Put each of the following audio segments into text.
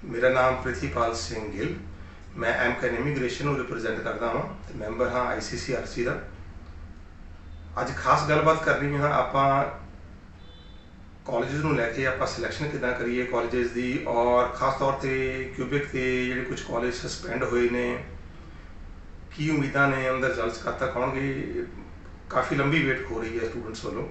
मेरा नाम ਪ੍ਰਿਥੀਪਾਲ ਸਿੰਘ ਗਿੱਲ। मैं एमकैन इमीग्रेशन ਨੂੰ रिप्रजेंट करता हाँ, मैंबर हाँ ICCRC का। ਅੱਜ खास गलबात करनी हाँ ਆਪਾਂ ਕਾਲਜਸ ਨੂੰ ਲੈ ਕੇ ਆਪਾਂ ਸਿਲੈਕਸ਼ਨ ਕਿੱਦਾਂ ਕਰੀਏ ਕਾਲਜਸ ਦੀ, ਔਰ ਖਾਸ ਤੌਰ ਤੇ ਕਿਊਬਿਕ ਤੇ ਜਿਹੜੇ ਕੁਝ ਕਾਲਜ ਸਸਪੈਂਡ ਹੋਏ ਨੇ ਕੀ ਉਮੀਦਾਂ ਨੇ, ਉਹਨਾਂ ਦੇ ਰਿਜ਼ਲਟਸ ਕਦ ਤੱਕ ਆਉਣਗੇ। ਕਾਫੀ ਲੰਬੀ ਵੇਟ ਹੋ ਰਹੀ ਹੈ ਸਟੂਡੈਂਟਸ ਵੱਲੋਂ।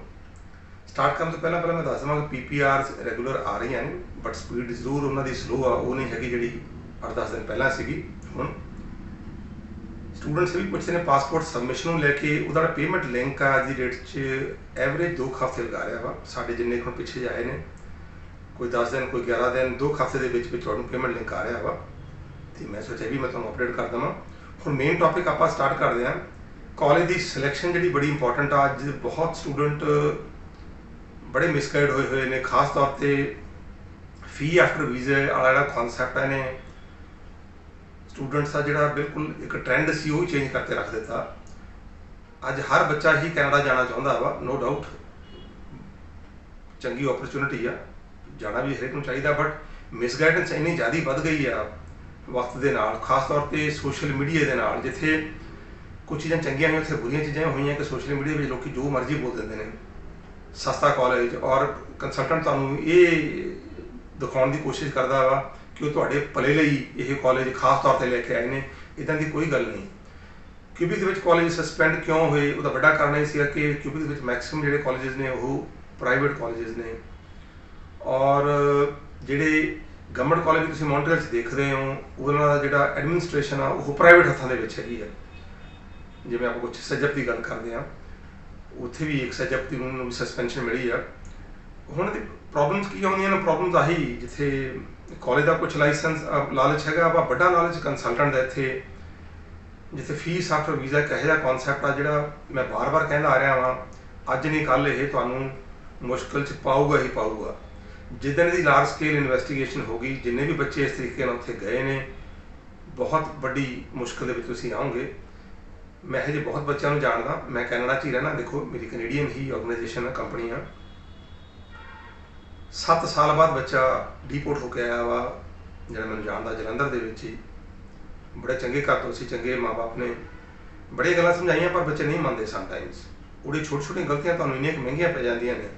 ਸਟਾਰਟ ਕਰਨ ਤੋਂ ਪਹਿਲਾਂ ਮੈਂ ਦੱਸ ਦੇਵਾਂ ਕਿ PPRs ਰੈਗੂਲਰ ਆ ਰਹੀਆਂ ਨੇ, ਬਟ ਸਪੀਡ ਜ਼ਰੂਰ ਉਹਨਾਂ ਦੀ ਸਲੋ ਆ, ਉਹ ਨਹੀਂ ਹੈਗੀ ਜਿਹੜੀ 8-10 ਦਿਨ ਪਹਿਲਾਂ ਸੀਗੀ। ਹੁਣ ਸਟੂਡੈਂਟਸ ਵੀ ਪੁੱਛਦੇ ਨੇ ਪਾਸਪੋਰਟ ਸਬਮਿਸ਼ਨ ਨੂੰ ਲੈ ਕੇ, ਉਹਦਾ ਪੇਮੈਂਟ ਲਿੰਕ ਆ ਅੱਜ ਦੀ ਡੇਟ 'ਚ ਐਵਰੇਜ 2 ਹਫ਼ਤੇ ਲਗਾ ਰਿਹਾ ਵਾ। ਸਾਡੇ ਜਿੰਨੇ ਹੁਣ ਪਿੱਛੇ ਜਾਏ ਨੇ, ਕੋਈ 10 ਦਿਨ ਕੋਈ 11 ਦਿਨ, 2 ਹਫ਼ਤੇ ਦੇ ਵਿੱਚ ਤੁਹਾਨੂੰ ਪੇਮੈਂਟ ਲਿੰਕ ਆ ਰਿਹਾ ਵਾ। ਅਤੇ ਮੈਂ ਸੋਚਿਆ ਵੀ ਮੈਂ ਤੁਹਾਨੂੰ ਅਪਡੇਟ ਕਰ ਦੇਵਾਂ। ਹੁਣ ਮੇਨ ਟੌਪਿਕ ਆਪਾਂ ਸਟਾਰਟ ਕਰਦੇ ਹਾਂ। ਕਾਲਜ ਦੀ ਸਿਲੈਕਸ਼ਨ ਜਿਹੜੀ ਬੜੀ ਇੰਪੋਰਟੈਂਟ ਆ। ਅੱਜ ਬਹੁਤ ਸਟੂਡੈਂਟ ਬੜੇ ਮਿਸਗਾਈਡ ਹੋਏ ਨੇ, ਖਾਸ ਤੌਰ 'ਤੇ ਫੀ ਆਫਟਰ ਵੀਜ਼ੇ ਵਾਲਾ ਜਿਹੜਾ ਕੌਨਸੈਪਟ ਹੈ ਨੇ ਸਟੂਡੈਂਟਸ ਦਾ ਜਿਹੜਾ ਬਿਲਕੁਲ ਇੱਕ ਟ੍ਰੈਂਡ ਸੀ ਉਹ ਹੀ ਚੇਂਜ ਕਰਕੇ ਰੱਖ ਦਿੱਤਾ। ਅੱਜ ਹਰ ਬੱਚਾ ਹੀ ਕੈਨੇਡਾ ਜਾਣਾ ਚਾਹੁੰਦਾ ਵਾ, ਨੋ ਡਾਊਟ ਚੰਗੀ ਓਪਰਚੁਨਿਟੀ ਆ, ਜਾਣਾ ਵੀ ਹਰੇਕ ਨੂੰ ਚਾਹੀਦਾ, ਬਟ ਮਿਸਗਾਈਡੈਂਸ ਇੰਨੀ ਜ਼ਿਆਦਾ ਵੱਧ ਗਈ ਆ ਵਕਤ ਦੇ ਨਾਲ, ਖਾਸ ਤੌਰ 'ਤੇ ਸੋਸ਼ਲ ਮੀਡੀਆ ਦੇ ਨਾਲ। ਜਿੱਥੇ ਕੁਝ ਚੀਜ਼ਾਂ ਚੰਗੀਆਂ ਨੇ ਉੱਥੇ ਬੁਰੀਆਂ ਚੀਜ਼ਾਂ ਹੋਈਆਂ ਕਿ ਸੋਸ਼ਲ ਮੀਡੀਆ ਵਿੱਚ ਲੋਕ ਜੋ ਮਰਜ਼ੀ ਬੋਲ ਦਿੰਦੇ ਨੇ। ਸਸਤਾ ਕਾਲਜ ਔਰ ਕੰਸਲਟੈਂਟ ਤੁਹਾਨੂੰ ਇਹ ਦਿਖਾਉਣ ਦੀ ਕੋਸ਼ਿਸ਼ ਕਰਦਾ ਵਾ ਕਿ ਉਹ ਤੁਹਾਡੇ ਭਲੇ ਲਈ ਇਹ ਕਾਲਜ ਖਾਸ ਤੌਰ 'ਤੇ ਲੈ ਕੇ ਆਏ ਨੇ। ਇੱਦਾਂ ਦੀ ਕੋਈ ਗੱਲ ਨਹੀਂ। ਕਿਊਬਿਕ ਦੇ ਵਿੱਚ ਕਾਲਜ ਸਸਪੈਂਡ ਕਿਉਂ ਹੋਏ, ਉਹਦਾ ਵੱਡਾ ਕਾਰਨ ਇਹ ਸੀਗਾ ਕਿ ਕਿਊਬਿਕ ਦੇ ਵਿੱਚ ਮੈਕਸਿਮਮ ਜਿਹੜੇ ਕਾਲਜਸ ਨੇ ਉਹ ਪ੍ਰਾਈਵੇਟ ਕਾਲਜਸ ਨੇ, ਔਰ ਜਿਹੜੇ ਗਵਰਨਮੈਂਟ ਕਾਲਜ ਵੀ ਤੁਸੀਂ ਮੌਂਟਰੀਅਲ 'ਚ ਦੇਖਦੇ ਹੋ ਉਹਨਾਂ ਦਾ ਜਿਹੜਾ ਐਡਮਿਨਿਸਟ੍ਰੇਸ਼ਨ ਆ ਉਹ ਪ੍ਰਾਈਵੇਟ ਹੱਥਾਂ ਦੇ ਵਿੱਚ ਹੈਗੀ ਆ। ਜਿਵੇਂ ਆਪਾਂ ਕੁਛ ਸਜਪ ਦੀ ਗੱਲ ਕਰਦੇ ਹਾਂ, ਉੱਥੇ ਵੀ ਇੱਕ ਸਜਪ ਦੀ ਨੂੰ ਵੀ ਸਸਪੈਂਸ਼ਨ ਮਿਲੀ ਆ। ਹੁਣ ਦੀ ਪ੍ਰੋਬਲਮਸ ਕੀ ਆਉਂਦੀਆਂ ਨੇ? ਪ੍ਰੋਬਲਮਸ ਆਹੀ, ਜਿੱਥੇ ਕਾਲਜ ਦਾ ਕੁਛ ਲਾਇਸੈਂਸ ਲਾਲਚ ਹੈਗਾ ਵਾ, ਵੱਡਾ ਲਾਲਚ ਕੰਸਲਟੈਂਟ ਦਾ ਇੱਥੇ, ਜਿੱਥੇ ਫੀਸ ਆਫਟਰ ਵੀਜ਼ਾ ਇੱਕ ਇਹੋ ਜਿਹਾ ਕੌਨਸੈਪਟ ਆ ਜਿਹੜਾ ਮੈਂ ਬਾਰ-ਬਾਰ ਕਹਿੰਦਾ ਆ ਰਿਹਾ ਵਾਂ, ਅੱਜ ਨਹੀਂ ਕੱਲ੍ਹ ਇਹ ਤੁਹਾਨੂੰ ਮੁਸ਼ਕਿਲ 'ਚ ਪਾਊਗਾ ਹੀ ਪਾਊਗਾ। ਜਿੱਦਣ ਇਹਦੀ ਲਾਰਜ ਸਕੇਲ ਇਨਵੈਸਟੀਗੇਸ਼ਨ ਹੋ ਗਈ, ਜਿੰਨੇ ਵੀ ਬੱਚੇ ਇਸ ਤਰੀਕੇ ਨਾਲ ਉੱਥੇ ਗਏ ਨੇ, ਬਹੁਤ ਵੱਡੀ ਮੁਸ਼ਕਿਲ ਦੇ ਵਿੱਚ ਤੁਸੀਂ ਆਓਗੇ। ਮੈਂ ਇਹੋ ਜਿਹੇ ਬਹੁਤ ਬੱਚਿਆਂ ਨੂੰ ਜਾਣਦਾ, ਮੈਂ ਕੈਨੇਡਾ 'ਚ ਹੀ ਰਹਿਣਾ। ਦੇਖੋ ਮੇਰੀ ਕੈਨੇਡੀਅਨ ਹੀ ਆਰਗੇਨਾਈਜੇਸ਼ਨ ਆ, ਕੰਪਨੀ ਆ। 7 ਸਾਲ ਬਾਅਦ ਬੱਚਾ ਡੀਪੋਰਟ ਹੋ ਕੇ ਆਇਆ ਵਾ, ਜਿਹੜਾ ਮੈਨੂੰ ਜਾਣਦਾ, ਜਲੰਧਰ ਦੇ ਵਿੱਚ ਹੀ। ਬੜੇ ਚੰਗੇ ਘਰ ਤੋਂ ਸੀ, ਚੰਗੇ ਮਾਂ ਬਾਪ ਨੇ, ਬੜੀਆਂ ਗੱਲਾਂ ਸਮਝਾਈਆਂ, ਪਰ ਬੱਚੇ ਨਹੀਂ ਮੰਨਦੇ ਸਮਟਾਈਮਸ। ਉਹਦੀ ਛੋਟੀ-ਛੋਟੀਆਂ ਗਲਤੀਆਂ ਤੁਹਾਨੂੰ ਇੰਨੀਆਂ ਮਹਿੰਗੀਆਂ ਪੈ ਜਾਂਦੀਆਂ ਨੇ,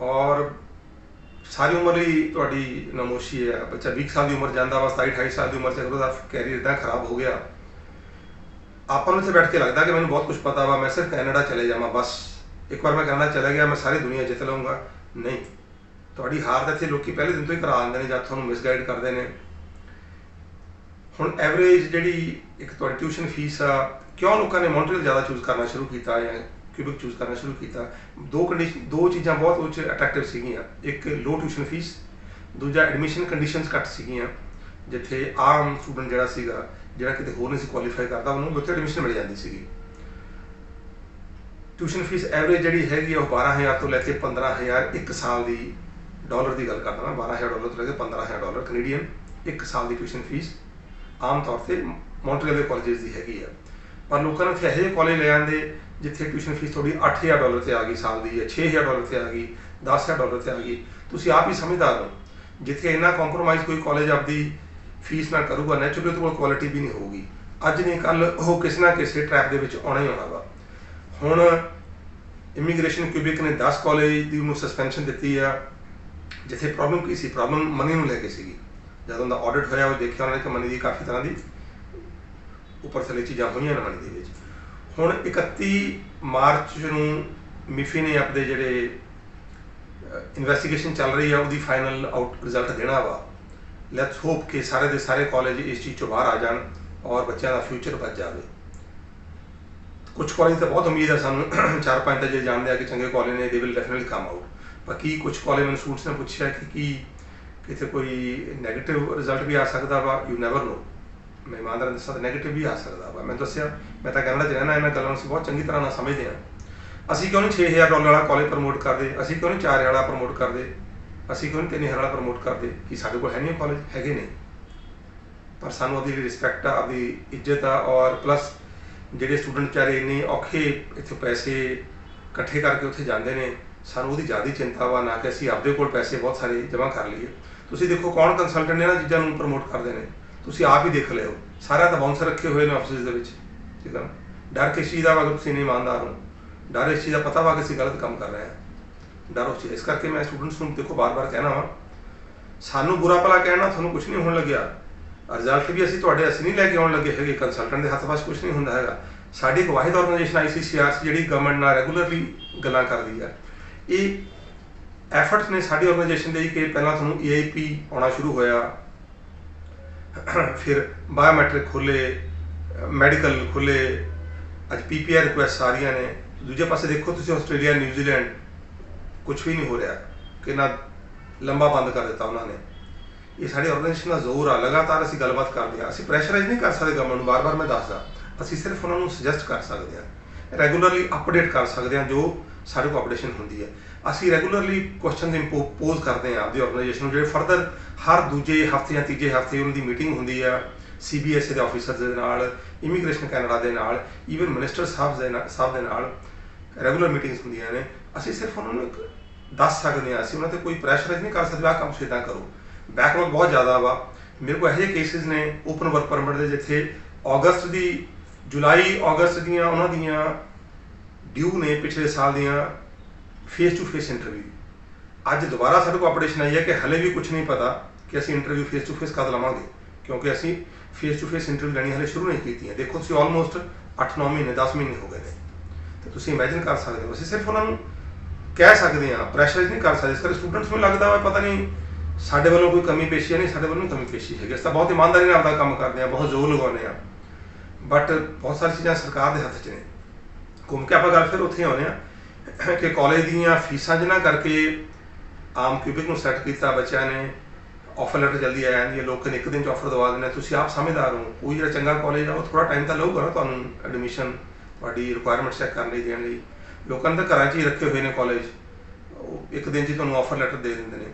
ਔਰ ਸਾਰੀ ਉਮਰ ਲਈ ਤੁਹਾਡੀ ਨਮੋਸ਼ੀ ਹੈ। ਬੱਚਾ 20 ਸਾਲ ਦੀ ਉਮਰ ਜਾਂਦਾ ਵਾ, 27-28 ਸਾਲ ਦੀ ਉਮਰ 'ਚ ਅਗਰ ਉਹਦਾ ਕੈਰੀਅਰ ਇੱਦਾਂ ਖਰਾਬ ਹੋ ਗਿਆ, ਆਪਾਂ ਨੂੰ ਇੱਥੇ ਬੈਠ ਕੇ ਲੱਗਦਾ ਕਿ ਮੈਨੂੰ ਬਹੁਤ ਕੁਛ ਪਤਾ ਵਾ, ਮੈਂ ਸਿਰਫ ਕੈਨੇਡਾ ਚਲੇ ਜਾਵਾਂ ਬਸ, ਇੱਕ ਵਾਰ ਮੈਂ ਕੈਨੇਡਾ ਚਲਾ ਗਿਆ ਮੈਂ ਸਾਰੀ ਦੁਨੀਆ ਜਿੱਤ ਲਊਂਗਾ। ਨਹੀਂ, ਤੁਹਾਡੀ ਹਾਰ ਤਾਂ ਇੱਥੇ ਲੋਕੀ ਪਹਿਲੇ ਦਿਨ ਤੋਂ ਹੀ ਕਰਾ ਦਿੰਦੇ ਨੇ, ਜਦ ਤੁਹਾਨੂੰ ਮਿਸਗਾਈਡ ਕਰਦੇ ਨੇ। ਹੁਣ ਐਵਰੇਜ ਜਿਹੜੀ ਇੱਕ ਤੁਹਾਡੀ ਟਿਊਸ਼ਨ ਫੀਸ ਆ, ਕਿਉਂ ਲੋਕਾਂ ਨੇ ਮੌਂਟਰੀਅਲ ਜ਼ਿਆਦਾ ਚੂਜ਼ ਕਰਨਾ ਸ਼ੁਰੂ ਕੀਤਾ ਜਾਂ ਕਿਊਬਿਕ ਚੂਜ਼ ਕਰਨਾ ਸ਼ੁਰੂ ਕੀਤਾ? ਦੋ ਚੀਜ਼ਾਂ ਬਹੁਤ ਉਹ 'ਚ ਅਟਰੈਕਟਿਵ ਸੀਗੀਆਂ। ਇੱਕ ਲੋ ਟਿਊਸ਼ਨ ਫੀਸ, ਦੂਜਾ ਐਡਮਿਸ਼ਨ ਕੰਡੀਸ਼ਨਸ ਘੱਟ ਸੀਗੀਆਂ, ਜਿੱਥੇ ਆਮ ਸਟੂਡੈਂਟ ਜਿਹੜਾ ਸੀਗਾ, ਜਿਹੜਾ ਕਿਤੇ ਹੋਰ ਨਹੀਂ ਸੀ ਕੁਆਲੀਫਾਈ ਕਰਦਾ, ਉਹਨੂੰ ਉੱਥੇ ਐਡਮਿਸ਼ਨ ਮਿਲ ਜਾਂਦੀ ਸੀਗੀ। ਟਿਊਸ਼ਨ ਫੀਸ ਐਵਰੇਜ ਜਿਹੜੀ ਹੈਗੀ ਆ ਉਹ 12,000 ਤੋਂ ਲੈ ਕੇ 15,000 ਇੱਕ ਸਾਲ ਦੀ, ਡਾਲਰ ਦੀ ਗੱਲ ਕਰਦਾ ਮੈਂ, $12,000 ਤੋਂ ਲੈ ਕੇ $15,000 ਕੈਨੇਡੀਅਨ ਇੱਕ ਸਾਲ ਦੀ ਟਿਊਸ਼ਨ ਫੀਸ ਆਮ ਤੌਰ 'ਤੇ ਮੌਂਟਰੀਅਲ ਦੇ ਕਾਲਜਸ ਦੀ ਹੈਗੀ ਆ। ਪਰ ਲੋਕਾਂ ਨੇ ਇੱਥੇ ਇਹੋ ਜਿਹੇ ਕਾਲਜ ਲੈ ਆਉਂਦੇ ਜਿੱਥੇ ਟਿਊਸ਼ਨ ਫੀਸ ਤੁਹਾਡੀ $8,000 ਤੇ ਆ ਗਈ ਸਾਲ ਦੀ, ਜਾਂ $6,000 ਤੇ ਆ ਗਈ, $10,000 ਤੇ ਆ ਗਈ। ਤੁਸੀਂ ਆਪ ਹੀ ਸਮਝਦਾਰ ਹੋ, ਜਿੱਥੇ ਇੰਨਾ ਕੰਪਰੋਮਾਈਜ਼ ਕੋਈ ਕਾਲਜ ਆਪਦੀ ਫੀਸ ਨਾਲ ਕਰੂਗਾ, ਨੈਚੁਰਲੀ ਉਹਦੇ ਕੋਲ ਕੁਆਲਿਟੀ ਵੀ ਨਹੀਂ ਹੋਊਗੀ। ਅੱਜ ਨਹੀਂ ਕੱਲ੍ਹ ਉਹ ਕਿਸੇ ਨਾ ਕਿਸੇ ਟਰੈਪ ਦੇ ਵਿੱਚ ਆਉਣਾ ਹੀ ਆਉਣਾ ਵਾ। ਹੁਣ ਇਮੀਗ੍ਰੇਸ਼ਨ ਕਿਊਬਿਕ ਨੇ 10 ਕਾਲਜ ਦੀ ਉਹਨੂੰ ਸਸਪੈਂਸ਼ਨ ਦਿੱਤੀ ਆ, ਜਿੱਥੇ ਪ੍ਰੋਬਲਮ ਕੀ ਸੀ? ਪ੍ਰੋਬਲਮ ਮਨੀ ਨੂੰ ਲੈ ਕੇ ਸੀਗੀ। ਜਦੋਂ ਉਹਦਾ ਆਡਿਟ ਹੋਇਆ, ਉਹ ਦੇਖਿਆ ਉਹਨਾਂ ਨੇ ਕਿ ਮਨੀ ਦੀ ਕਾਫੀ ਤਰ੍ਹਾਂ ਦੀ ਉੱਪਰ ਥੱਲੇ ਚੀਜ਼ਾਂ ਹੋਈਆਂ ਨੇ ਮਨੀ ਦੇ ਵਿੱਚ। ਹੁਣ 31 ਮਾਰਚ ਨੂੰ ਮਿਫੀ ਨੇ ਆਪਣੇ ਜਿਹੜੇ ਇਨਵੈਸਟੀਗੇਸ਼ਨ ਚੱਲ ਰਹੀ ਆ ਉਹਦੀ ਫਾਈਨਲ ਆਊਟ ਰਿਜ਼ਲਟ ਦੇਣਾ ਵਾ। ਲੈਟਸ ਹੋਪ ਕਿ ਸਾਰੇ ਦੇ ਸਾਰੇ ਕਾਲਜ ਇਸ ਚੀਜ਼ 'ਚੋਂ ਬਾਹਰ ਆ ਜਾਣ ਔਰ ਬੱਚਿਆਂ ਦਾ ਫਿਊਚਰ ਬਚ ਜਾਵੇ। ਕੁਛ ਕਾਲਜ ਤਾਂ ਬਹੁਤ ਉਮੀਦ ਹੈ ਸਾਨੂੰ, 4-5 ਤਾਂ ਜੇ ਜਾਣਦੇ ਆ ਕਿ ਚੰਗੇ ਕਾਲਜ ਨੇ, they will definitely come out. ਬਾਕੀ ਕੁਛ ਕਾਲਜ ਮੈਨੂੰ ਸਟੂਡੈਂਟਸ ਨੇ ਪੁੱਛਿਆ ਕਿ ਕੀ ਕਿਤੇ ਕੋਈ ਨੈਗੇਟਿਵ ਰਿਜ਼ਲਟ ਵੀ ਆ ਸਕਦਾ ਵਾ? You never know. ਮੈਂ ਇਮਾਨਦਾਰ ਦੱਸਾਂ ਤਾਂ ਨੈਗੇਟਿਵ ਵੀ ਆ ਸਕਦਾ ਵਾ। ਮੈਂ ਦੱਸਿਆ, ਮੈਂ ਤਾਂ ਕੈਨੇਡਾ 'ਚ ਰਹਿਣਾ, ਇਹਨਾਂ ਗੱਲਾਂ ਨੂੰ ਅਸੀਂ ਬਹੁਤ ਚੰਗੀ ਤਰ੍ਹਾਂ ਨਾਲ ਸਮਝਦੇ ਹਾਂ। ਅਸੀਂ ਕਿਉਂ ਨਹੀਂ $6,000 ਵਾਲਾ ਕਾਲਜ ਪ੍ਰਮੋਟ ਕਰਦੇ? ਅਸੀਂ ਕਿਉਂ ਨਹੀਂ 4,000 ਵਾਲਾ ਪ੍ਰਮੋਟ ਕਰਦੇ? ਅਸੀਂ ਕਿਉਂ ਨਹੀਂ 3,000 ਵਾਲਾ ਪ੍ਰਮੋਟ ਕਰਦੇ? ਕਿ ਸਾਡੇ ਕੋਲ ਹੈ ਨਹੀਂ ਕਾਲਜ? ਹੈਗੇ ਨੇ, ਪਰ ਸਾਨੂੰ ਉਹਦੀ ਰਿਸਪੈਕਟ ਆ, ਆਪਦੀ ਇੱਜ਼ਤ ਆ, ਔਰ ਪਲੱਸ ਜਿਹੜੇ ਸਟੂਡੈਂਟ ਵਿਚਾਰੇ ਇੰਨੇ ਔਖੇ ਇੱਥੇ ਪੈਸੇ ਇਕੱਠੇ ਕਰਕੇ ਉੱਥੇ ਜਾਂਦੇ ਨੇ, ਸਾਨੂੰ ਉਹਦੀ ਜ਼ਿਆਦਾ ਚਿੰਤਾ ਵਾ, ਨਾ ਕਿ ਅਸੀਂ ਆਪਦੇ ਕੋਲ ਪੈਸੇ ਬਹੁਤ ਸਾਰੇ ਜਮ੍ਹਾਂ ਕਰ ਲਈਏ। ਤੁਸੀਂ ਦੇਖੋ ਕੌਣ ਕੰਸਲਟੈਂਟ ਇਹਨਾਂ ਚੀਜ਼ਾਂ ਨੂੰ ਪ੍ਰਮੋਟ ਕਰਦੇ ਨੇ, ਤੁਸੀਂ ਆਪ ਹੀ ਦੇਖ ਲਿਓ। ਸਾਰਿਆਂ ਦਾ ਬਾਉਂਸਰ ਰੱਖੇ ਹੋਏ ਨੇ ਆਫਿਸ ਦੇ ਵਿੱਚ, ਠੀਕ ਹੈ ਨਾ। ਡਰ ਕਿਸ ਚੀਜ਼ ਦਾ ਵਾ? ਅਗਰ ਤੁਸੀਂ ਨਹੀਂ ਇਮਾਨਦਾਰ ਹੋ, ਡਰ ਇਸ ਚੀਜ਼ ਦਾ ਪਤਾ ਵਾ ਕਿ ਅਸੀਂ ਗਲਤ ਕੰਮ ਕਰ ਰਹੇ ਹਾਂ, ਡਰ ਉਸ ਚੀਜ਼। ਇਸ ਕਰਕੇ ਮੈਂ ਸਟੂਡੈਂਟਸ ਨੂੰ ਦੇਖੋ ਬਾਰ-ਬਾਰ ਕਹਿਣਾ ਵਾ, ਸਾਨੂੰ ਬੁਰਾ ਭਲਾ ਕਹਿਣਾ ਤੁਹਾਨੂੰ ਕੁਝ ਨਹੀਂ ਹੋਣ ਲੱਗਿਆ, ਰਿਜ਼ਲਟ ਵੀ ਅਸੀਂ ਨਹੀਂ ਲੈ ਕੇ ਆਉਣ ਲੱਗੇ ਹੈਗੇ, ਕੰਸਲਟੈਂਟ ਦੇ ਹੱਥ 'ਚ ਕੁਝ ਨਹੀਂ ਹੁੰਦਾ ਹੈਗਾ। ਸਾਡੀ ਇੱਕ ਵਾਹਿਦ ਆਰਗੇਨਾਈਜੇਸ਼ਨ ICCRC ਜਿਹੜੀ ਗਵਰਨਮੈਂਟ ਨਾਲ ਰੈਗੂਲਰਲੀ ਗੱਲਾਂ ਕਰਦੀ ਆ। ਇਹ ਐਫਰਟਸ ਨੇ ਸਾਡੀ ਆਰਗੇਨਾਈਜੇਸ਼ਨ ਦੇ ਕਿ ਪਹਿਲਾਂ ਤੁਹਾਨੂੰ EIP ਆਉਣਾ ਸ਼ੁਰੂ ਹੋਇਆ, ਫਿਰ ਬਾਇਓਮੈਟ੍ਰਿਕ ਖੁੱਲੇ, ਮੈਡੀਕਲ ਖੁੱਲੇ, ਅੱਜ PPI ਰਿਕੁਐਸਟ ਆ ਰਹੀਆਂ ਨੇ। ਦੂਜੇ ਪਾਸੇ ਦੇਖੋ ਤੁਸੀਂ ਆਸਟ੍ਰੇਲੀਆ, ਨਿਊਜ਼ੀਲੈਂਡ ਕੁਝ ਵੀ ਨਹੀਂ ਹੋ ਰਿਹਾ, ਕਿੰਨਾ ਲੰਬਾ ਬੰਦ ਕਰ ਦਿੱਤਾ ਉਹਨਾਂ ਨੇ। ਇਹ ਸਾਡੀ ਆਰਗੇਨਾਈਜੇਸ਼ਨ ਦਾ ਜ਼ੋਰ ਆ, ਲਗਾਤਾਰ ਅਸੀਂ ਗੱਲਬਾਤ ਕਰਦੇ ਹਾਂ। ਅਸੀਂ ਪ੍ਰੈਸ਼ਰਾਈਜ਼ ਨਹੀਂ ਕਰ ਸਕਦੇ ਗਵਰਨਮੈਂਟ ਨੂੰ, ਬਾਰ-ਬਾਰ ਮੈਂ ਦੱਸਦਾ, ਅਸੀਂ ਸਿਰਫ ਉਹਨਾਂ ਨੂੰ ਸੁਜੈਸਟ ਕਰ ਸਕਦੇ ਹਾਂ, ਰੈਗੂਲਰਲੀ ਅਪਡੇਟ ਕਰ ਸਕਦੇ ਹਾਂ ਜੋ ਸਾਡੇ ਕੋਲ ਅਪਡੇਸ਼ਨ ਹੁੰਦੀ ਹੈ। ਅਸੀਂ ਰੈਗੂਲਰਲੀ ਕੁਐਸਚਨ ਪੋਜ਼ ਕਰਦੇ ਹਾਂ ਆਪਦੀ ਆਰਗੇਨਾਈਜੇਸ਼ਨ ਨੂੰ, ਜਿਹੜੇ ਫਰਦਰ ਹਰ ਦੂਜੇ ਹਫ਼ਤੇ ਜਾਂ ਤੀਜੇ ਹਫ਼ਤੇ ਉਹਨਾਂ ਦੀ ਮੀਟਿੰਗ ਹੁੰਦੀ ਆ CBSE ਦੇ ਆਫਿਸਰਸ ਦੇ ਨਾਲ, ਇਮੀਗ੍ਰੇਸ਼ਨ ਕੈਨੇਡਾ ਦੇ ਨਾਲ, ਈਵਨ ਮਿਨਿਸਟਰ ਸਾਹਿਬ ਦੇ ਨਾਲ ਰੈਗੂਲਰ ਮੀਟਿੰਗਸ ਹੁੰਦੀਆਂ ਨੇ। ਅਸੀਂ ਸਿਰਫ ਉਹਨਾਂ ਨੂੰ ਦੱਸ ਸਕਦੇ ਹਾਂ, ਅਸੀਂ ਉਹਨਾਂ 'ਤੇ ਕੋਈ ਪ੍ਰੈਸ਼ਰਾਈਜ਼ ਨਹੀਂ ਕਰ ਸਕਦੇ ਆਹ ਕੰਮ ਇੱਦਾਂ ਕਰੋ। ਬੈਕਲੌਗ ਬਹੁਤ ਜ਼ਿਆਦਾ ਵਾ ਮੇਰੇ ਕੋਲ। ਇਹੋ ਜਿਹੇ ਕੇਸਿਸ ਨੇ ਓਪਨ ਵਰਕ ਪਰਮਿਟ ਦੇ, ਜਿੱਥੇ ਜੁਲਾਈ ਅਗਸਤ ਦੀਆਂ ਉਹਨਾਂ ਦੀਆਂ ਡਿਊ ਨੇ ਪਿਛਲੇ ਸਾਲ ਦੀਆਂ ਫੇਸ ਟੂ ਫੇਸ ਇੰਟਰਵਿਊ। ਅੱਜ ਦੁਬਾਰਾ ਸਾਡੇ ਕੋਲ ਅਪਡੇਸ਼ਨ ਆਈ ਹੈ ਕਿ ਹਲੇ ਵੀ ਕੁਝ ਨਹੀਂ ਪਤਾ ਕਿ ਅਸੀਂ ਇੰਟਰਵਿਊ ਫੇਸ ਟੂ ਫੇਸ ਕਦ ਲਵਾਂਗੇ, ਕਿਉਂਕਿ ਅਸੀਂ ਫੇਸ ਟੂ ਫੇਸ ਇੰਟਰਵਿਊ ਲੈਣੀ ਹਲੇ ਸ਼ੁਰੂ ਨਹੀਂ ਕੀਤੀਆਂ। ਦੇਖੋ ਤੁਸੀਂ ਆਲਮੋਸਟ 8-9 ਮਹੀਨੇ 10 ਮਹੀਨੇ ਹੋ ਗਏ ਨੇ, ਤੇ ਤੁਸੀਂ ਇਮੈਜਿਨ ਕਰ ਸਕਦੇ ਹੋ। ਅਸੀਂ ਸਿਰਫ ਉਹਨਾਂ ਨੂੰ ਕਹਿ ਸਕਦੇ ਹਾਂ, ਪ੍ਰੈਸ਼ਰਾਈਜ਼ ਨਹੀਂ ਕਰ ਸਕਦੇ। ਇਸ ਕਰਕੇ ਸਟੂਡੈਂਟਸ ਨੂੰ ਲੱਗਦਾ ਵਾ ਪਤਾ ਨਹੀਂ ਸਾਡੇ ਵੱਲੋਂ ਕੋਈ ਕਮੀ ਪੇਸ਼ੀ ਹੈ। ਨਹੀਂ, ਸਾਡੇ ਵੱਲੋਂ ਕਮੀ ਪੇਸ਼ੀ ਹੈਗੀ, ਅਸੀਂ ਤਾਂ ਬਹੁਤ ਇਮਾਨਦਾਰੀ ਨਾਲ ਆਪਦਾ ਕੰਮ ਕਰਦੇ ਹਾਂ, ਬਹੁਤ ਜ਼ੋਰ ਲਗਾਉਂਦੇ ਹਾਂ, ਬਟ ਬਹੁਤ ਸਾਰੀ ਚੀਜ਼ਾਂ ਸਰਕਾਰ ਦੇ ਹੱਥ 'ਚ ਨੇ। ਘੁੰਮ ਕੇ ਆਪਾਂ ਗੱਲ ਫਿਰ ਉੱਥੇ ਆਉਂਦੇ ਹਾਂ ਕਿ ਕਾਲਜ ਦੀਆਂ ਫੀਸਾਂ ਜਿਨ੍ਹਾਂ ਕਰਕੇ ਆਮ ਕਿਊਬਿਕ ਨੂੰ ਸੈੱਟ ਕੀਤਾ ਬੱਚਿਆਂ ਨੇ, ਆਫਰ ਲੈਟਰ ਜਲਦੀ ਆ ਜਾਂਦੀ ਹੈ, ਲੋਕਾਂ ਨੇ ਇੱਕ ਦਿਨ 'ਚ ਆਫਰ ਦਵਾ ਦਿੰਦੇ। ਤੁਸੀਂ ਆਪ ਸਮਝਦਾਰ ਹੋ, ਕੋਈ ਜਿਹੜਾ ਚੰਗਾ ਕਾਲਜ ਆ ਉਹ ਥੋੜ੍ਹਾ ਟਾਈਮ ਤਾਂ ਲਊਗਾ ਨਾ ਤੁਹਾਨੂੰ ਐਡਮਿਸ਼ਨ, ਤੁਹਾਡੀ ਰਿਕੁਆਇਰਮੈਂਟ ਚੈੱਕ ਕਰਨ ਲਈ, ਦੇਣ ਲਈ। ਲੋਕਾਂ ਨੇ ਤਾਂ ਘਰਾਂ 'ਚ ਹੀ ਰੱਖੇ ਹੋਏ ਨੇ ਕਾਲਜ, ਉਹ ਇੱਕ ਦਿਨ 'ਚ ਤੁਹਾਨੂੰ ਆਫਰ ਲੈਟਰ ਦੇ ਦਿੰਦੇ ਨੇ।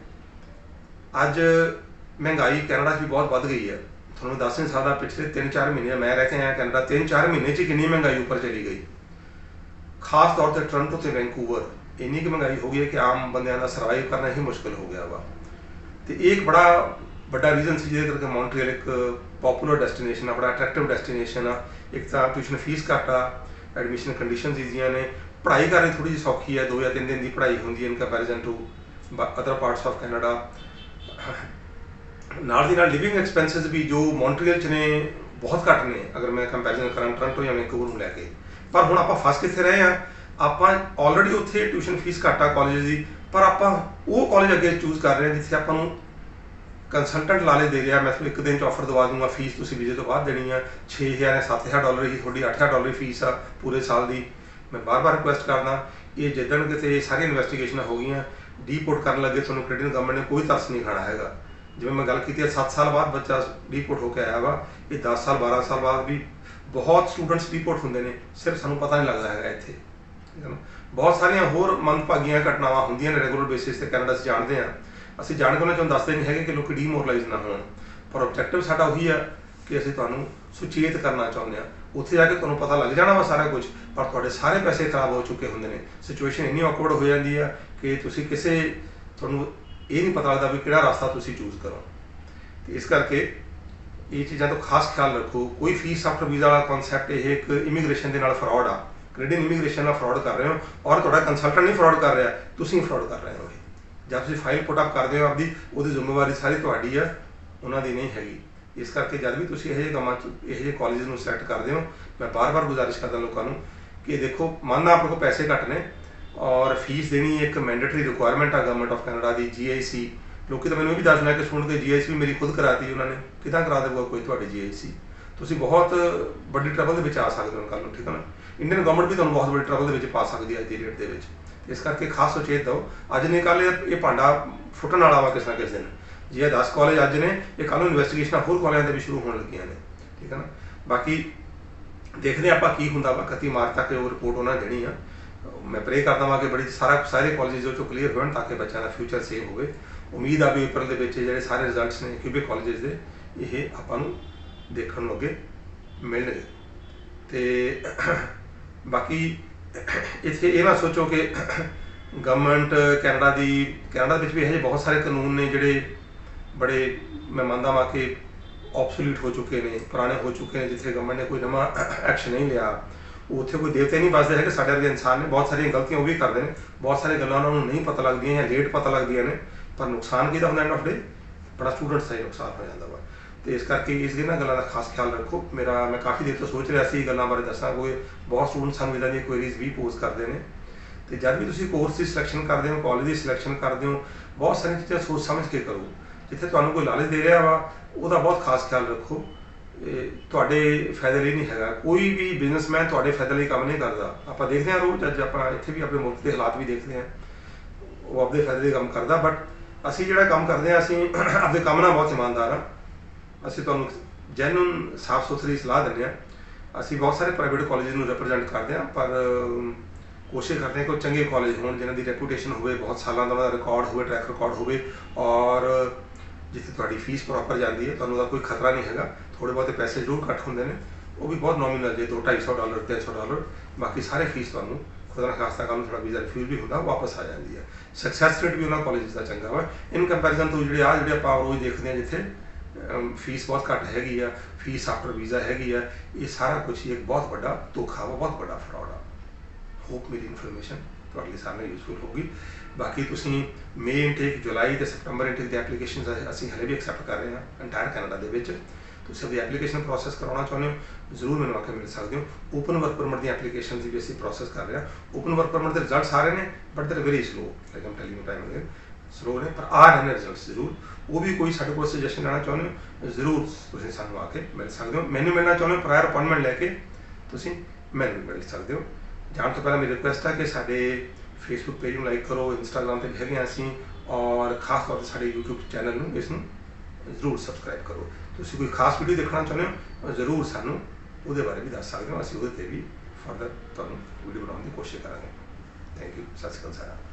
ਅੱਜ ਮਹਿੰਗਾਈ ਕੈਨੇਡਾ 'ਚ ਵੀ ਬਹੁਤ ਵੱਧ ਗਈ ਹੈ, ਤੁਹਾਨੂੰ ਦੱਸ ਨਹੀਂ ਸਕਦਾ। ਪਿਛਲੇ 3-4 ਮਹੀਨੇ ਮੈਂ ਰਹਿ ਕੇ ਆਇਆ ਕੈਨੇਡਾ, 3-4 ਮਹੀਨੇ 'ਚ ਕਿੰਨੀ ਮਹਿੰਗਾਈ ਉੱਪਰ ਚਲੀ ਗਈ। ਖਾਸ ਤੌਰ 'ਤੇ ਟੋਰਾਂਟੋ ਤੇ ਵੈਨਕੂਵਰ ਇੰਨੀ ਕੁ ਮਹਿੰਗਾਈ ਹੋ ਗਈ ਹੈ ਕਿ ਆਮ ਬੰਦਿਆਂ ਦਾ ਸਰਵਾਈਵ ਕਰਨਾ ਹੀ ਮੁਸ਼ਕਿਲ ਹੋ ਗਿਆ ਵਾ। ਤੇ ਇਹ ਇੱਕ ਬੜਾ ਵੱਡਾ ਰੀਜ਼ਨ ਸੀ ਜਿਹਦੇ ਕਰਕੇ ਮੌਂਟਰੀਅਲ ਇੱਕ ਪੋਪੂਲਰ ਡੈਸਟੀਨੇਸ਼ਨ ਆ, ਬੜਾ ਅਟਰੈਕਟਿਵ ਡੈਸਟੀਨੇਸ਼ਨ ਆ। ਇੱਕ ਤਾਂ ਟਿਊਸ਼ਨ ਫੀਸ ਘੱਟ ਆ, ਐਡਮਿਸ਼ਨ ਕੰਡੀਸ਼ਨਸ ਈਜ਼ੀਆਂ ਨੇ, ਪੜ੍ਹਾਈ ਕਰਨੀ ਥੋੜ੍ਹੀ ਜਿਹੀ ਸੌਖੀ ਹੈ, 2 ਜਾਂ 3 ਦਿਨ ਦੀ ਪੜ੍ਹਾਈ ਹੁੰਦੀ ਹੈ in comparison to other parts of Canada. ਨਾਲ ਦੀ ਨਾਲ ਲਿਵਿੰਗ ਐਕਸਪੈਂਸਿਸ ਵੀ ਜੋ ਮੌਂਟਰੀਅਲ 'ਚ ਨੇ ਬਹੁਤ ਘੱਟ ਨੇ ਅਗਰ ਮੈਂ ਕੰਪੈਰੀਜ਼ਨ ਕਰਾਂ ਟੋਰਾਂਟੋ ਜਾਂ ਵੈਨਕੂਵਰ ਨੂੰ ਲੈ ਕੇ। ਪਰ ਹੁਣ ਆਪਾਂ ਫਸ ਕਿੱਥੇ ਰਹੇ ਹਾਂ? ਆਪਾਂ ਆਲਰੇਡੀ ਉੱਥੇ ਟਿਊਸ਼ਨ ਫੀਸ ਘੱਟ ਆ ਕਾਲਜ ਦੀ, ਪਰ ਆਪਾਂ ਉਹ ਕਾਲਜ ਅੱਗੇ ਚੂਜ਼ ਕਰ ਰਹੇ ਹਾਂ ਜਿੱਥੇ ਆਪਾਂ ਨੂੰ ਕੰਸਲਟੈਂਟ ਲਾਲੇ ਦੇ ਰਿਹਾ, ਮੈਂ ਤੁਹਾਨੂੰ ਇੱਕ ਦਿਨ 'ਚ ਆਫਰ ਦਵਾ ਦੂੰਗਾ, ਫੀਸ ਤੁਸੀਂ ਵੀਜ਼ੇ ਤੋਂ ਬਾਅਦ ਦੇਣੀ ਆ, $6,000 ਜਾਂ $7,000 ਹੀ ਤੁਹਾਡੀ $8,000 ਫੀਸ ਆ ਪੂਰੇ ਸਾਲ ਦੀ। ਮੈਂ ਬਾਰ-ਬਾਰ ਰਿਕੁਐਸਟ ਕਰਦਾ, ਇਹ ਜਿੱਦਣ ਕਿਤੇ ਸਾਰੀਆਂ ਇਨਵੈਸਟੀਗੇਸ਼ਨਾਂ ਹੋ ਗਈਆਂ, ਡੀਪੋਰਟ ਕਰਨ ਲੱਗੇ ਤੁਹਾਨੂੰ ਕੈਨੇਡੀਅਨ ਗਵਰਨਮੈਂਟ ਨੇ ਕੋਈ ਤਰਸ ਨਹੀਂ ਖਾਣਾ ਹੈਗਾ। ਜਿਵੇਂ ਮੈਂ ਗੱਲ ਕੀਤੀ ਹੈ 7 ਸਾਲ ਬਾਅਦ ਬੱਚਾ ਡੀਪੋਰਟ ਹੋ ਕੇ ਆਇਆ ਵਾ, ਇਹ 10 ਸਾਲ 12 ਸਾਲ ਬਾਅਦ ਵੀ ਬਹੁਤ ਸਟੂਡੈਂਟਸ ਡੀਪੋਰਟ ਹੁੰਦੇ ਨੇ, ਸਿਰਫ ਸਾਨੂੰ ਪਤਾ ਨਹੀਂ ਲੱਗਦਾ ਹੈਗਾ ਇੱਥੇ, ਠੀਕ ਹੈ ਨਾ। ਬਹੁਤ ਸਾਰੀਆਂ ਹੋਰ ਮੰਦਭਾਗੀਆਂ ਘਟਨਾਵਾਂ ਹੁੰਦੀਆਂ ਨੇ ਰੈਗੂਲਰ ਬੇਸਿਸ 'ਤੇ ਕੈਨੇਡਾ 'ਚ ਜਾਣਦੇ ਹਾਂ ਅਸੀਂ, ਜਾਣ ਕੇ ਉਹਨਾਂ 'ਚੋਂ ਦੱਸਦੇ ਨਹੀਂ ਹੈਗੇ ਕਿ ਲੋਕ ਡੀਮੋਰਲਾਈਜ਼ ਨਾ ਹੋਣ। ਪਰ ਆਬਜੈਕਟਿਵ ਸਾਡਾ ਉਹੀ ਆ ਕਿ ਅਸੀਂ ਤੁਹਾਨੂੰ ਸੁਚੇਤ ਕਰਨਾ ਚਾਹੁੰਦੇ ਹਾਂ। ਉੱਥੇ ਜਾ ਕੇ ਤੁਹਾਨੂੰ ਪਤਾ ਲੱਗ ਜਾਣਾ ਵਾ ਸਾਰਾ ਕੁਝ, ਪਰ ਤੁਹਾਡੇ ਸਾਰੇ ਪੈਸੇ ਖਰਾਬ ਹੋ ਚੁੱਕੇ ਹੁੰਦੇ ਨੇ। ਸਿਚੁਏਸ਼ਨ ਇੰਨੀ ਔਕਵਰਡ ਹੋ ਜਾਂਦੀ ਆ ਕਿ ਤੁਸੀਂ ਤੁਹਾਨੂੰ ਇਹ ਨਹੀਂ ਪਤਾ ਲੱਗਦਾ ਵੀ ਕਿਹੜਾ ਰਸਤਾ ਤੁਸੀਂ ਚੂਜ਼ ਕਰੋ। ਤੇ ਇਸ ਕਰਕੇ ਇਹ ਚੀਜ਼ਾਂ ਤੋਂ ਖਾਸ ਖਿਆਲ ਰੱਖੋ। ਕੋਈ ਫੀਸ ਆਫਟਰ ਵੀਜ਼ਾ ਵਾਲਾ ਕਨਸੈਪਟ ਇਹ ਇੱਕ ਇਮੀਗ੍ਰੇਸ਼ਨ ਦੇ ਨਾਲ ਫਰਾਡ ਆ, ਕੈਨੇਡੀਅਨ ਇਮੀਗ੍ਰੇਸ਼ਨ ਨਾਲ ਫਰਾਡ ਕਰ ਰਹੇ ਹੋ, ਔਰ ਤੁਹਾਡਾ ਕੰਸਲਟੈਂਟ ਨਹੀਂ ਫਰਾਡ ਕਰ ਰਿਹਾ, ਤੁਸੀਂ ਫਰਾਡ ਕਰ ਰਹੇ ਹੋ। ਜਦ ਤੁਸੀਂ ਫਾਈਲ ਪੁੱਟ ਅਪ ਕਰਦੇ ਹੋ ਆਪਦੀ, ਉਹਦੀ ਜ਼ਿੰਮੇਵਾਰੀ ਸਾਰੀ ਤੁਹਾਡੀ ਆ, ਉਹਨਾਂ ਦੀ ਨਹੀਂ ਹੈਗੀ। ਇਸ ਕਰਕੇ ਜਦ ਵੀ ਤੁਸੀਂ ਇਹੋ ਜਿਹੇ ਕੰਮਾਂ 'ਚ ਇਹੋ ਜਿਹੇ ਕਾਲਜ ਨੂੰ ਸਿਲੈਕਟ ਕਰਦੇ ਹੋ, ਮੈਂ ਬਾਰ-ਬਾਰ ਗੁਜ਼ਾਰਿਸ਼ ਕਰਦਾ ਲੋਕਾਂ ਨੂੰ ਕਿ ਦੇਖੋ, ਮੰਨਦਾ ਆਪਣੇ ਕੋਲ ਪੈਸੇ ਘੱਟ ਨੇ ਔਰ ਫੀਸ ਦੇਣੀ ਇੱਕ ਮੈਂਡੇਟਰੀ ਰਿਕੁਆਇਰਮੈਂਟ ਆ government of Canada the. GIC ਲੋਕੀ ਤਾਂ ਮੈਨੂੰ ਇਹ ਵੀ ਦੱਸਣਾ ਕਿ ਸੁਣ ਕੇ GIC ਵੀ ਮੇਰੀ ਖੁਦ ਕਰਾਤੀ ਉਹਨਾਂ ਨੇ, ਕਿੱਦਾਂ ਕਰਾ ਦੇਊਗਾ ਕੋਈ ਤੁਹਾਡੀ GIC? ਤੁਸੀਂ ਬਹੁਤ ਵੱਡੀ ਟਰਬਲ ਦੇ ਵਿੱਚ ਆ ਸਕਦੇ ਹੋ ਕੱਲ੍ਹ ਨੂੰ, ਠੀਕ ਹੈ ਨਾ। ਇੰਡੀਅਨ ਗਵਰਨਮੈਂਟ ਵੀ ਤੁਹਾਨੂੰ ਬਹੁਤ ਵੱਡੀ ਟਰਬਲ ਦੇ ਵਿੱਚ ਪਾ ਸਕਦੀ ਹੈ ਅੱਜ ਦੀ ਡੇਟ ਦੇ ਵਿੱਚ। ਇਸ ਕਰਕੇ ਖਾਸ ਸੁਚੇਤ ਦਿਓ, ਅੱਜ ਨਹੀਂ ਕੱਲ੍ਹ ਇਹ ਭਾਂਡਾ ਫੁੱਟਣ ਵਾਲਾ ਵਾ ਕਿਸੇ ਨਾ ਕਿਸੇ ਦਿਨ। ਜੇ 10 ਕਾਲਜ ਅੱਜ ਨੇ, ਇਹ ਕੱਲ੍ਹ ਨੂੰ ਇਨਵੈਸਟੀਗੇਸ਼ਨਾਂ ਹੋਰ ਕਾਲਜਾਂ ਦੇ ਵੀ ਸ਼ੁਰੂ ਹੋਣ ਲੱਗੀਆਂ ਨੇ, ਠੀਕ ਹੈ ਨਾ। ਬਾਕੀ ਦੇਖਦੇ ਆਪਾਂ ਕੀ ਹੁੰਦਾ ਵਾ, 31 ਮਾਰਚ ਤੱਕ ਉਹ ਰਿਪੋਰਟ ਉਹਨਾਂ ਨੇ ਦੇਣੀ ਆ। ਮੈਂ ਪ੍ਰੇ ਕਰਦਾ ਵਾਂ ਕਿ ਸਾਰੇ ਕਾਲਜ ਜੋ ਕਲੀਅਰ ਹੋਣ ਤਾਂ ਕਿ ਬੱਚਿਆਂ ਦਾ ਫਿਊਚਰ ਸੇਵ ਹੋਵੇ। ਉਮੀਦ ਆ ਵੀ ਅਪ੍ਰੈਲ ਦੇ ਵਿੱਚ ਜਿਹੜੇ ਸਾਰੇ ਰਿਜ਼ਲਟਸ ਨੇ ਕਿਊਬਿਕ ਕਾਲਜਸ ਦੇ, ਇਹ ਆਪਾਂ ਨੂੰ ਦੇਖਣ ਨੂੰ ਅੱਗੇ ਮਿਲਣਗੇ। ਤੇ ਬਾਕੀ ਇੱਥੇ ਇਹ ਨਾ ਸੋਚੋ ਕਿ ਗਵਰਨਮੈਂਟ ਕੈਨੇਡਾ ਦੇ ਵਿੱਚ ਵੀ ਇਹੋ ਜਿਹੇ ਬਹੁਤ ਸਾਰੇ ਕਾਨੂੰਨ ਨੇ ਜਿਹੜੇ बड़े मैं मानता वा कि ऑबसोलीट हो चुके हैं, पुराने हो चुके हैं, जिथे गवर्नमेंट ने कोई नवा एक्शन नहीं लिया, उत्थे कोई देवते नहीं बसते है कि साढ़े वर्गे इंसान ने बहुत सारिया गलतियां वो भी करते हैं, बहुत सारी गल्लां उन्होंने नहीं पता लगदियां या लेट पता लगदियां ने, पर नुकसान किहदा हुंदा एंड ऑफ डे बड़ा स्टूडेंट्स का ही नुकसान हो जाता वा। तो इस करके इस इन्हां गल्लां दा खास ख्याल रखो। मेरा मैं काफ़ी देर तो सोच रहा सी गल्लां बारे दसां, कोई बहुत स्टूडेंट सानूं इदां दी क्वेरीज भी पोज करते हैं। तो जब भी तुसीं कोर्स की सिलेक्शन करते हो, कॉलेज की सिलेक्शन करते हो, बहुत सारी चीज़ां सोच समझ के करो। जिथे तुहानूं कोई लालच दे रहा वा ਉਹਦਾ बहुत खास ख्याल रखो। ਤੁਹਾਡੇ फायदे ਲਈ नहीं है, कोई भी बिजनेसमैन ਤੁਹਾਡੇ फायदे ਲਈ काम नहीं करता। आप देखते हैं रोज़ अज आप इत्थे भी अपने मुल्क के हालात भी देखते हैं, वो अपने फायदे ਲਈ काम करता, बट ਅਸੀਂ ਜਿਹੜਾ ਕੰਮ ਕਰਦੇ ਹਾਂ ਅਸੀਂ ਆਪਣੇ ਕੰਮ ਨਾਲ ਬਹੁਤ ਇਮਾਨਦਾਰ ਹਾਂ। ਅਸੀਂ ਤੁਹਾਨੂੰ ਜੈਨੂਨ ਸਾਫ ਸੁਥਰੀ ਸਲਾਹ ਦਿੰਦੇ ਹਾਂ। ਅਸੀਂ ਬਹੁਤ ਸਾਰੇ ਪ੍ਰਾਈਵੇਟ ਕਾਲਜ ਨੂੰ ਰਿਪਰੈਜ਼ੈਂਟ ਕਰਦੇ ਹਾਂ, ਪਰ ਕੋਸ਼ਿਸ਼ ਕਰਦੇ ਹਾਂ ਕਿ ਚੰਗੇ ਕਾਲਜ ਹੋਣ ਜਿਨ੍ਹਾਂ ਦੀ ਰੈਪੂਟੇਸ਼ਨ ਹੋਵੇ, ਬਹੁਤ ਸਾਲਾਂ ਦਾ ਉਹਨਾਂ ਦਾ ਰਿਕਾਰਡ ਹੋਵੇ, ਟਰੈਕ ਰਿਕਾਰਡ ਹੋਵੇ, ਔਰ ਜਿੱਥੇ ਤੁਹਾਡੀ ਫੀਸ ਪ੍ਰੋਪਰ ਜਾਂਦੀ ਹੈ, ਤੁਹਾਨੂੰ ਉਹਦਾ ਕੋਈ ਖਤਰਾ ਨਹੀਂ ਹੈਗਾ। ਥੋੜ੍ਹੇ ਬਹੁਤੇ ਪੈਸੇ ਜ਼ਰੂਰ ਘੱਟ ਹੁੰਦੇ ਨੇ, ਉਹ ਵੀ ਬਹੁਤ ਨੋਮੀਨਲ, ਜੇ $200-250 $300, ਬਾਕੀ ਸਾਰੇ ਫੀਸ ਤੁਹਾਨੂੰ खुदा ना खास्ता कल थोड़ा वीज़ा रिफ्यूज भी होता वापस आ जाती है। सक्सैस रेट भी उन्होंने कॉलेज का चंगा वा इन कंपैरिजन तो जो आप रोज़ देखते हैं जिथे फीस बहुत घट हैगी आ, फीस आफ्टर वीज़ा हैगी आ, ये सारा कुछ एक बहुत बड़ा धोखा वा, बहुत बड़ा फ्रॉड आ। होप मेरी इन्फॉर्मेशन ਤੁਹਾਡੇ ਲਈ सामने यूजफुल होगी। बाकी तुसीं मे इनटेक, जुलाई ते सितंबर इनटेक दी एप्लीकेशन असीं हले भी एक्सैप्ट कर रहे हैं इंटायर कैनेडा दे विच। ਤੁਸੀਂ ਆਪਣੀ ਐਪਲੀਕੇਸ਼ਨ ਪ੍ਰੋਸੈਸ ਕਰਾਉਣਾ ਚਾਹੁੰਦੇ ਹੋ ਜ਼ਰੂਰ ਮੈਨੂੰ ਆ ਕੇ ਮਿਲ ਸਕਦੇ ਹੋ। ਓਪਨ ਵਰਕ ਪਰਮਿਟ ਦੀ ਐਪਲੀਕੇਸ਼ਨ ਦੀ ਵੀ ਅਸੀਂ ਪ੍ਰੋਸੈਸ ਕਰ ਰਹੇ ਹਾਂ। ਓਪਨ ਵਰਕ ਪਰਮਿਟ ਦੇ ਰਿਜ਼ਲਟਸ ਆ ਰਹੇ ਨੇ, but they are very slow, like Aam telling you time again, slow ਨੇ, ਪਰ ਆ ਰਹੇ ਨੇ ਰਿਜ਼ਲਟਸ ਜ਼ਰੂਰ। ਉਹ ਵੀ ਕੋਈ ਸਾਡੇ ਕੋਲ ਸੁਜੈਸ਼ਨ ਲੈਣਾ ਚਾਹੁੰਦੇ ਹੋ ਜ਼ਰੂਰ ਤੁਸੀਂ ਸਾਨੂੰ ਆ ਕੇ ਮਿਲ ਸਕਦੇ ਹੋ। ਮੈਨੂੰ ਮਿਲਣਾ ਚਾਹੁੰਦੇ ਹੋ ਪ੍ਰਾਇਰ ਅਪਾਇੰਟਮੈਂਟ ਲੈ ਕੇ ਤੁਸੀਂ ਮੈਨੂੰ ਮਿਲ ਸਕਦੇ ਹੋ। ਜਾਣ ਤੋਂ ਪਹਿਲਾਂ ਮੇਰੀ ਰਿਕੁਐਸਟ ਹੈ ਕਿ ਸਾਡੇ ਫੇਸਬੁੱਕ ਪੇਜ ਨੂੰ ਲਾਈਕ ਕਰੋ, ਇੰਸਟਾਗ੍ਰਾਮ 'ਤੇ ਵੀ ਹੈਗੇ ਹਾਂ ਅਸੀਂ, ਔਰ ਖਾਸ ਤੌਰ 'ਤੇ ਸਾਡੇ YouTube ਚੈਨਲ ਨੂੰ ਇਸ ਨੂੰ ਜ਼ਰੂਰ ਸਬਸਕ੍ਰਾਈਬ ਕਰੋ। ਤੁਸੀਂ ਕੋਈ ਖਾਸ ਵੀਡੀਓ ਦੇਖਣਾ ਚਾਹੁੰਦੇ ਹੋ ਜ਼ਰੂਰ ਸਾਨੂੰ ਉਹਦੇ ਬਾਰੇ ਵੀ ਦੱਸ ਸਕਦੇ ਹੋ, ਅਸੀਂ ਉਹਦੇ 'ਤੇ ਵੀ ਫਰਦਰ ਤੁਹਾਨੂੰ ਵੀਡੀਓ ਬਣਾਉਣ ਦੀ ਕੋਸ਼ਿਸ਼ ਕਰਾਂਗੇ। ਥੈਂਕ ਯੂ, ਸਤਿ ਸ਼੍ਰੀ ਅਕਾਲ ਸਾਰਿਆਂ ਨੂੰ।